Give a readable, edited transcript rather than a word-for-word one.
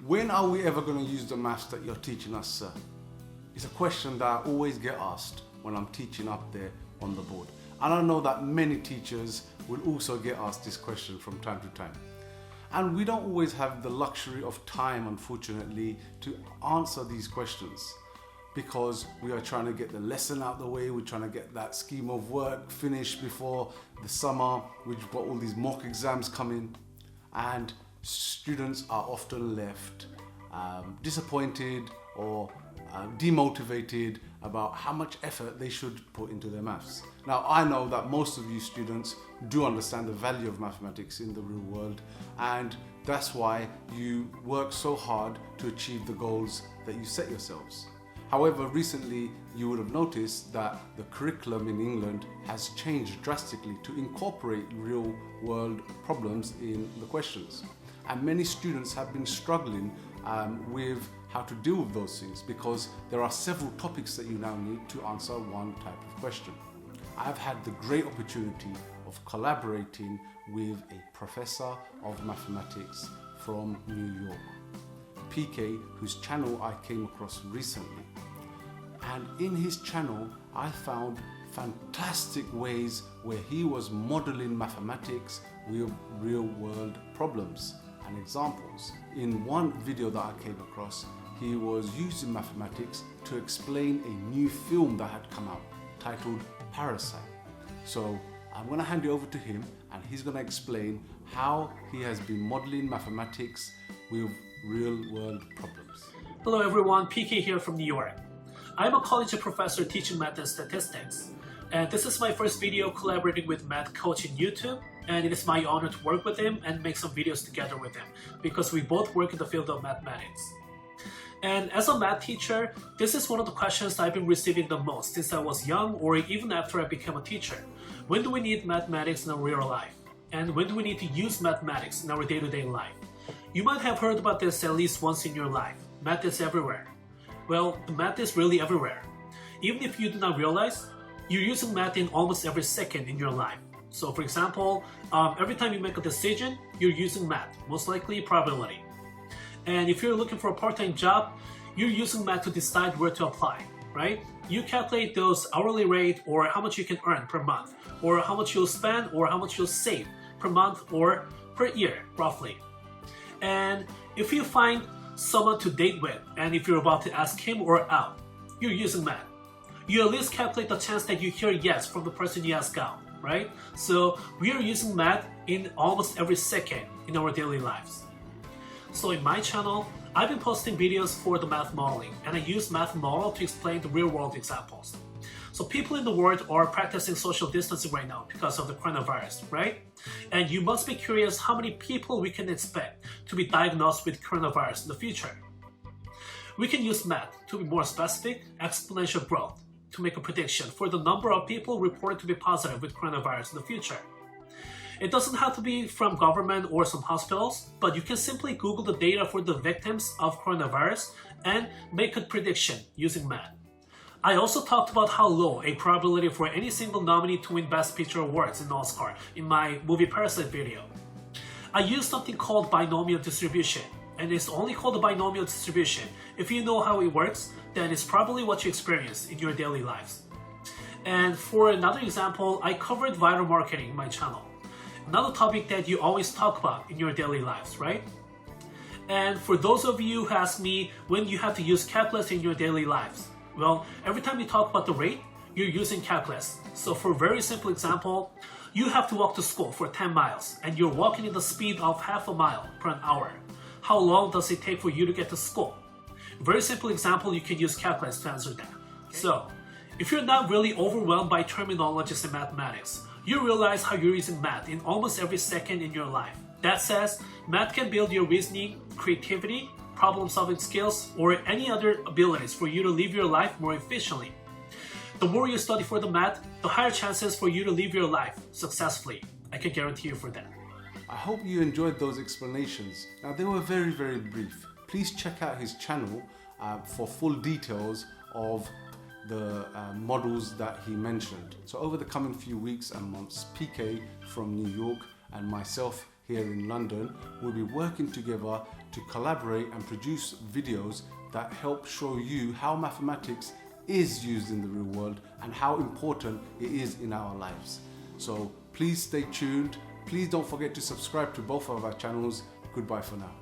When are we ever going to use the maths that you're teaching us, sir? It's a question that I always get asked when I'm teaching up there on the board. And I know that many teachers will also get asked this question from time to time. And we don't always have the luxury of time, unfortunately, to answer these questions because we are trying to get the lesson out the way, we're trying to get that scheme of work finished before the summer, we've got all these mock exams coming, and students are often left disappointed or demotivated about how much effort they should put into their maths. Now, I know that most of you students do understand the value of mathematics in the real world, and that's why you work so hard to achieve the goals that you set yourselves. However, recently you would have noticed that the curriculum in England has changed drastically to incorporate real world problems in the questions. And many students have been struggling with how to deal with those things because there are several topics that you now need to answer one type of question. I've had the great opportunity of collaborating with a professor of mathematics from New York, PK, whose channel I came across recently. And in his channel, I found fantastic ways where he was modeling mathematics with real world problems and examples. In one video that I came across, he was using mathematics to explain a new film that had come out titled Parasite. So I'm going to hand you over to him and he's going to explain how he has been modeling mathematics with real world problems. Hello everyone, PK here from New York. I'm a college professor teaching math and statistics, and this is my first video collaborating with Math Coach in YouTube, and it is my honor to work with him and make some videos together with him because we both work in the field of mathematics. And as a math teacher, this is one of the questions I've been receiving the most since I was young or even after I became a teacher. When do we need mathematics in our real life? And when do we need to use mathematics in our day-to-day life? You might have heard about this at least once in your life. Math is everywhere. Well, the math is really everywhere. Even if you do not realize, you're using math in almost every second in your life. So for example, every time you make a decision, you're using math, most likely probability. And if you're looking for a part-time job, you're using math to decide where to apply, right? You calculate those hourly rate or how much you can earn per month, or how much you'll spend or how much you'll save per month or per year, roughly. And if you find someone to date with, and if you're about to ask him or out, you're using math. You at least calculate the chance that you hear yes from the person you ask out, right? So we are using math in almost every second in our daily lives. So in my channel, I've been posting videos for the math modeling, and I use math model to explain the real world examples. So people in the world are practicing social distancing right now because of the coronavirus, right? And you must be curious how many people we can expect to be diagnosed with coronavirus in the future. We can use math to be more specific, exponential growth, to make a prediction for the number of people reported to be positive with coronavirus in the future. It doesn't have to be from government or some hospitals, but you can simply Google the data for the victims of coronavirus and make a prediction using math. I also talked about how low a probability for any single nominee to win Best Picture awards in Oscar in my movie Parasite video. I used something called binomial distribution, and it's only called a binomial distribution. If you know how it works, then it's probably what you experience in your daily lives. And for another example, I covered viral marketing in my channel. Another topic that you always talk about in your daily lives, right? And for those of you who ask me when you have to use calculus in your daily lives, well, every time you talk about the rate, you're using calculus. So for a very simple example, you have to walk to school for 10 miles and you're walking at the speed of half a mile per hour. How long does it take for you to get to school? Very simple example, you can use calculus to answer that. So, if you're not really overwhelmed by terminologies in mathematics, you realize how you're using math in almost every second in your life. That says, math can build your reasoning, creativity, problem-solving skills, or any other abilities for you to live your life more efficiently. The more you study for the math, the higher chances for you to live your life successfully. I can guarantee you for that. I hope you enjoyed those explanations. Now, they were very, very brief. Please check out his channel for full details of the models that he mentioned. So over the coming few weeks and months, PK from New York and myself here in London, will be working together to collaborate and produce videos that help show you how mathematics is used in the real world and how important it is in our lives. So please stay tuned. Please don't forget to subscribe to both of our channels. Goodbye for now.